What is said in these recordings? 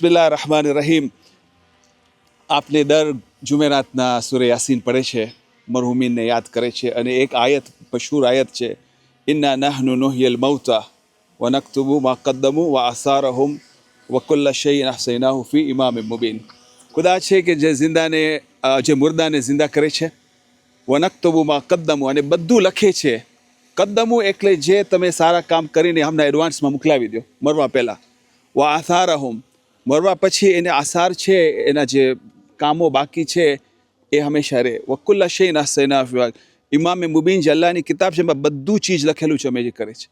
બિસ્મિલ્લાહ રહમાન રહીમ. આપને દર જુમેરાતના સૂરે યાસીન પડે છે, મરહુમીનને યાદ કરે છે, અને એક આયત મશહૂર આયત છે, ઇન્ના નહનુ નુહયિલ મૌતા વ નક્તુબુ મા કદ્દમુ વ આસારહુમ વ કુલ્લ શૈઇન અહસૈનાહુ ફી ઇમામિન મુબીન. ખુદા છે કે જે મુર્દાને જિંદા કરે છે, વ નક્તુબુ મા કદ્દમુ, અને બધું લખે છે. કદ્દમુ એટલે જે તમે સારા કામ કરીને હમણાં એડવાન્સમાં મોકલાવી દો મરવા પહેલાં. વ આસારહુમ, મરવા પછી એને આસાર છે, એના જે કામો બાકી છે એ હંમેશા રહે. વકુલ્લા શૈઇન અહસૈનાહુ, ઇમામે મુબીન જે અલ્લાહની કિતાબ છે, એમાં બધું ચીજ લખેલું છે અમે જે કરે છે.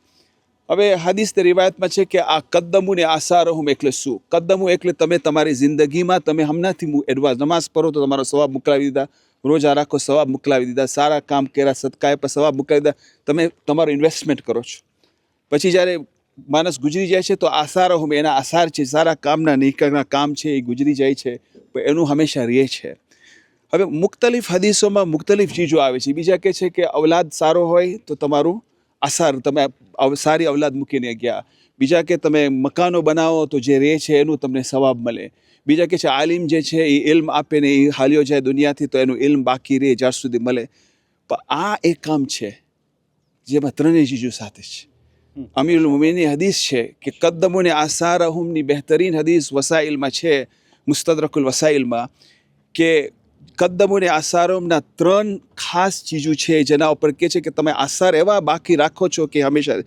હવે હદીસની રિવાયતમાં છે કે આ કદ્દમુ ને આસારહુમ એટલે શું? કદ્દમુ એટલે તમે તમારી જિંદગીમાં તમે હમણાંથી એડવાન્સ નમાઝ પઢો તો તમારો સવાબ મોકલાવી દીધા, રોજા રાખો સવાબ મોકલાવી દીધા, સારા કામ કર્યા સદકાએ પર સવાબ મોકલાવી દીધા, તમે તમારું ઇન્વેસ્ટમેન્ટ કરો છો. પછી જ્યારે માણસ ગુજરી જાય છે તો આસારહુમ, એના આસાર છે, સારા કામના નેકના કામ છે એ ગુજરી જાય છે, એનું હંમેશા રહે છે. હવે મુખ્તલિફ હદીસોમાં મુખ્તલિફ ચીજો આવે છે. બીજા કહે છે કે અવલાદ સારો હોય તો તમારું આસાર, તમે સારી અવલાદ મૂકીને ગયા. બીજા કે તમે મકાનો બનાવો તો જે રહે છે એનું તમને સવાબ મળે. બીજા કે છે આલિમ જે છે એ ઇલ્મ આપે ને એ હાલ્યો જાય દુનિયાથી તો એનું ઇલ્મ બાકી રહે જ્યાં સુધી મળે. પણ આ એક કામ છે જેમાં ત્રણેય ચીજો સાથે છે. અમીરુલ મુમિનની હદીસ છે કે કદ્દમુ ને આસારહુમની બહેતરીન હદીસ વસાઇલમાં છે, મુસ્તદરકુલ વસાઇલમાં, કે કદ્દમુ ને આસારહુમના ત્રણ ખાસ ચીજો છે જેના ઉપર કહે છે કે તમે આસાર એવા બાકી રાખો છો કે હંમેશા.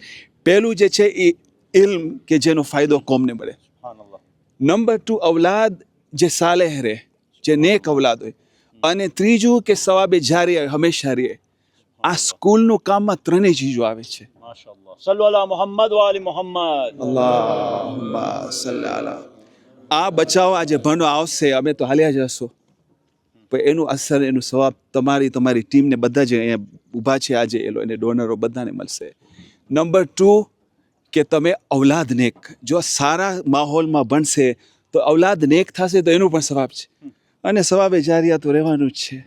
પહેલું જે છે એ ઇલ્મ કે જેનો ફાયદો કોમને મળે. નંબર 2 અવલાદ જે સાલેહ રહે, જે નેક અવલાદ હોય. અને ત્રીજું કે સવાબે જારી હંમેશા રહે. આ સ્કૂલનું કામમાં ત્રણેય ચીજો આવે છે. માશાઅલ્લાહ. સલ્લુ અલા મુહમ્મદ વ આલી મુહમ્મદ. અલ્લાહુમ્મા સલ્લી અલા. આ બચાવ આજે ભણો આવશે, અમે તો હાલ્યા જશો, પણ એનું અસર, એનું સવાબ તમારી ટીમને બધા જે અહીંયા ઊભા છે આજે એને ડોનરો બધાને મળશે. નંબર 2 કે તમે અવલાદ નેક, જો સારા માહોલમાં ભણશે તો અવલાદ નેક થશે તો એનું પણ સવાબ છે, અને સવાબે જારિયા તો રહેવાનું જ છે.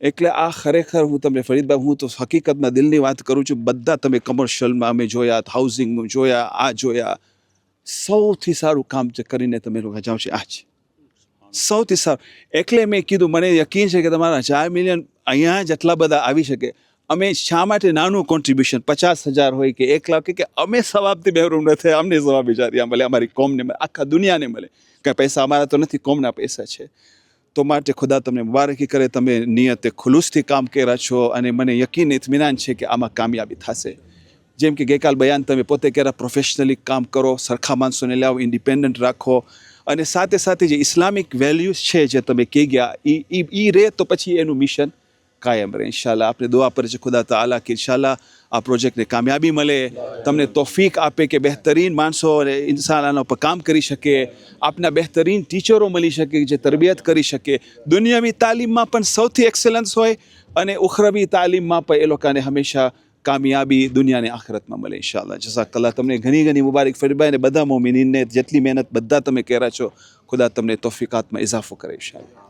એટલે આ ખરેખર હું તમને ફરીદભાઈ, હું તો હકીકતમાં દિલની વાત કરું છું. બધા તમે કમર્શિયલમાં અમે જોયા, હાઉસિંગમાં જોયા, આ જોયા, સૌથી સારું કામ જે કરીને તમે લોકો જાઓ છો આ છે સૌથી સારું. એટલે મેં કીધું મને યકીન છે કે તમારા 4 મિલિયન અહીંયા જેટલા બધા આવી શકે. અમે શા માટે નાનું કોન્ટ્રીબ્યુશન 50,000 હોય કે 1 લાખ કે અમે સવાબથી મહેરૂમ નથી, અમને સવાબે જારિયા મળે, અમારી કોમને મળે, આખા દુનિયાને મળે. કાંઈ પૈસા અમારા તો નથી, કોમના પૈસા છે. તો માટે ખુદા તમને મુબારકી કરે, તમે નિયતે ખુલુસથી કામ કર્યા છો, અને મને યકીન ઇત્મીનાન છે કે આમાં કામયાબી થશે. જેમ કે ગઈકાલ બયાન તમે પોતે કર્યા, પ્રોફેશનલી કામ કરો, સરખા માણસોને લાવો, ઇન્ડિપેન્ડન્ટ રાખો, અને સાથે સાથે જે ઇસ્લામિક વેલ્યુઝ છે જે તમે કહી ગયા એ રહે તો પછી એનું મિશન કાયમ રહે. ઇન્શાલ્લાહ આપણે દુઆ પર છે ખુદા તાલા કે ઇન્શાલ્લાહ આ પ્રોજેક્ટને કામયાબી મળે, તમને તોફીક આપે કે બહેતરીન માણસો અને ઇન્સાન આના ઉપર કામ કરી શકે, આપના બહેતરીન ટીચરો મળી શકે જે તરબિયત કરી શકે. દુનિયાવી તાલીમમાં પણ સૌથી એક્સેલન્સ હોય, અને ઉખરવી તાલીમમાં પણ એ લોકોને હંમેશા કામયાબી દુનિયાને આખરતમાં મળે. ઇન્શાલ્લાહ. જઝાકલ્લાહ. તમને ઘણી ઘણી મુબારક ફરીદભાઈ, અને બધા મોમિનીનને જેટલી મહેનત બધા તમે કર્યા છો, ખુદા તમને તોફીકાતમાં ઇઝાફો કરે. ઇન્શાલ્લાહ.